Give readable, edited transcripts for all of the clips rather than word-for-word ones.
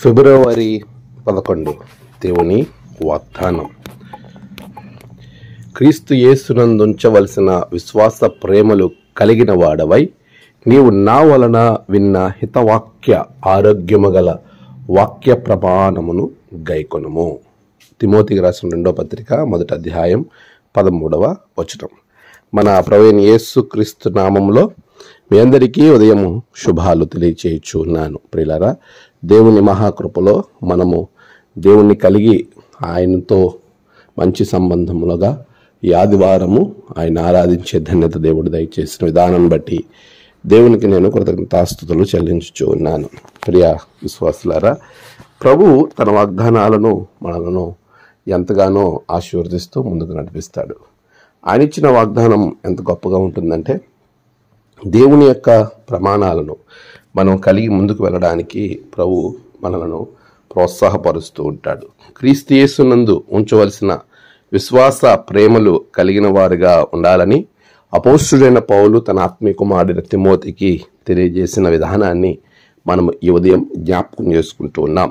ఫిబ్రవరి 11 దేవుని వాగ్దానం. క్రీస్తు యేసునందుంచవలసిన విశ్వాస ప్రేమలు కలిగిన వాడవై నీవు నా వలన విన్న హితవాక్య ఆరోగ్యము గల వాక్య ప్రమాణమును గైకొనుము. తిమోతికి రాసిన 2వ పత్రిక 1వ అధ్యాయం 13వ వచనం. మన ప్రభువైన యేసు క్రీస్తు నామములో మీ అందరికీ ఉదయం శుభాలు తెలియచేయచ్చు ఉన్నాను. ప్రియులారా, దేవుని మహాకృపలో మనము దేవుణ్ణి కలిగి ఆయనతో మంచి సంబంధములుగా ఈ ఆదివారము ఆయన ఆరాధించే ధన్యత దేవుడు దయచేసిన విధానం బట్టి దేవునికి నేను కృతజ్ఞతాస్తుతులు చెల్లించుచూ ఉన్నాను. ప్రియ విశ్వాసులారా, ప్రభు తన వాగ్దానాలను మనలను ఎంతగానో ఆశీర్వదిస్తూ ముందుకు నడిపిస్తాడు. ఆయన ఇచ్చిన వాగ్దానం ఎంత గొప్పగా ఉంటుందంటే, దేవుని యొక్క ప్రమాణాలను మనం కలిగి ముందుకు వెళ్ళడానికి ప్రభు మనలను ప్రోత్సాహపరుస్తూ ఉంటాడు. క్రీస్తు యేసునందు ఉంచవలసిన విశ్వాస ప్రేమలు కలిగిన వారుగా ఉండాలని అపోస్తుడైన పౌలు తన ఆత్మీయ కుమారుడైన తిమోతికి తెలియజేసిన విధానాన్ని మనం ఈ ఉదయం జ్ఞాపకం చేసుకుంటూ ఉన్నాం.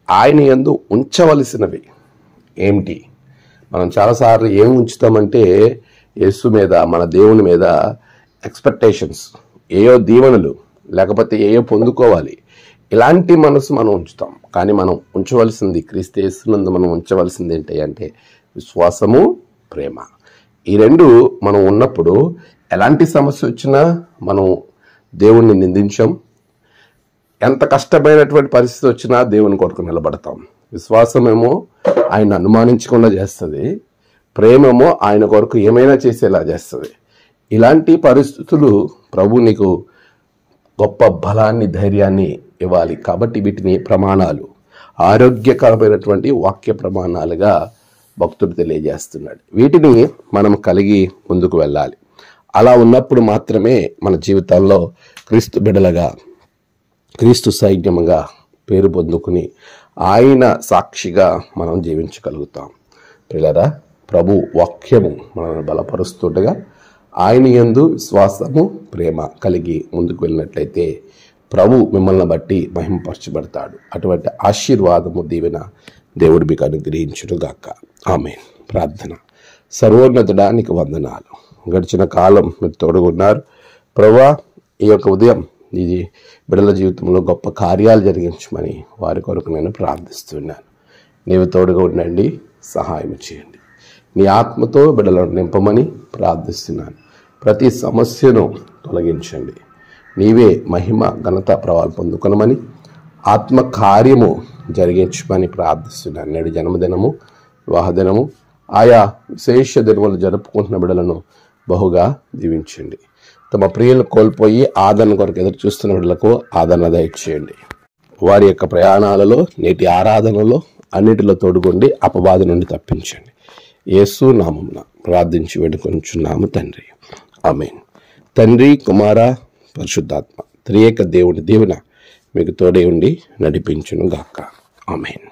ఆయన యందు ఉంచవలసినవి ఏమిటి? మనం చాలాసార్లు ఏం ఉంచుతామంటే, యేసు మీద, మన దేవుని మీద ఎక్స్పెక్టేషన్స్, ఏయో దీవెనలు, లేకపోతే ఏయో పొందుకోవాలి, ఇలాంటి మనసు మనం ఉంచుతాం. కానీ మనం ఉంచవలసింది, క్రీస్తు యేసునందు మనం ఉంచవలసింది ఏంటి అంటే విశ్వాసము, ప్రేమ. ఈ రెండు మనం ఉన్నప్పుడు ఎలాంటి సమస్య వచ్చినా మనం దేవుణ్ణి నిందించాం. ఎంత కష్టమైనటువంటి పరిస్థితి వచ్చినా దేవుని కొరకు నిలబడతాం. విశ్వాసమేమో ఆయన అనుమానించకుండా చేస్తుంది, ప్రేమేమో ఆయన కొరకు ఏమైనా చేసేలా చేస్తుంది. ఇలాంటి పరిస్థితులు ప్రభు నీకు గొప్ప బలాన్ని, ధైర్యాన్ని ఇవ్వాలి. కాబట్టి వీటిని ప్రమాణాలు, ఆరోగ్యకరమైనటువంటి వాక్య ప్రమాణాలుగా భక్తుడు తెలియజేస్తున్నాడు. వీటిని మనం కలిగి ముందుకు వెళ్ళాలి. అలా ఉన్నప్పుడు మాత్రమే మన జీవితాల్లో క్రీస్తు బిడ్డలుగా, క్రీస్తు సైన్యముగా పేరు పొందుకుని ఆయన సాక్షిగా మనం జీవించగలుగుతాం. పిల్లరా, ప్రభు వాక్యము మనల్ని బలపరుస్తుండగా ఆయన యందు విశ్వాసము, ప్రేమ కలిగి ముందుకు వెళ్ళినట్లయితే ప్రభు మిమ్మల్ని బట్టి మహిమపరచబడతాడు. అటువంటి ఆశీర్వాదము, దీవెన దేవుడు మీకు అనుగ్రహించునుగాక. ఆమేన్. ప్రార్థన. సర్వోన్నతుడా, నీకు వందనాలు. గడిచిన కాలం మీరు తోడుగున్నారు ప్రభువా. ఈ యొక్క ఉదయం ఇది బిడ్డల జీవితంలో గొప్ప కార్యాలు జరిగించమని వారి కొరకు నేను ప్రార్థిస్తున్నాను. నీవు తోడుగా ఉండండి, సహాయం చేయండి. నీ ఆత్మతో బిడ్డలను నింపమని ప్రార్థిస్తున్నాను. ప్రతి సమస్యను తొలగించండి. నీవే మహిమ, ఘనత, ప్రభావం పొందుకొనమని, ఆత్మ కార్యము జరిగించమని ప్రార్థిస్తున్నాను. నేడు జన్మదినము, వివాహ దినము, ఆయా విశేష దినములు జరుపుకుంటున్న బిడ్డలను బహుగా దీవించండి. తమ ప్రియులను కోల్పోయి ఆదరణ కొరకు ఎదురు చూస్తున్న బిడ్డలకు ఆదరణ దయచేయండి. వారి యొక్క ప్రయాణాలలో, నేటి ఆరాధనలో అన్నిటిలో తోడుగొండి అపవాద నుండి తప్పించండి. యేసు నామమున ప్రార్థించి వేడుకొనుచున్నాము తండ్రి. ఆమేన్. తండ్రి, కుమార, పరిశుద్ధాత్మ త్రియేక దేవుని దీవెన మీకు తోడే ఉండి నడిపించును గాక. ఆమేన్.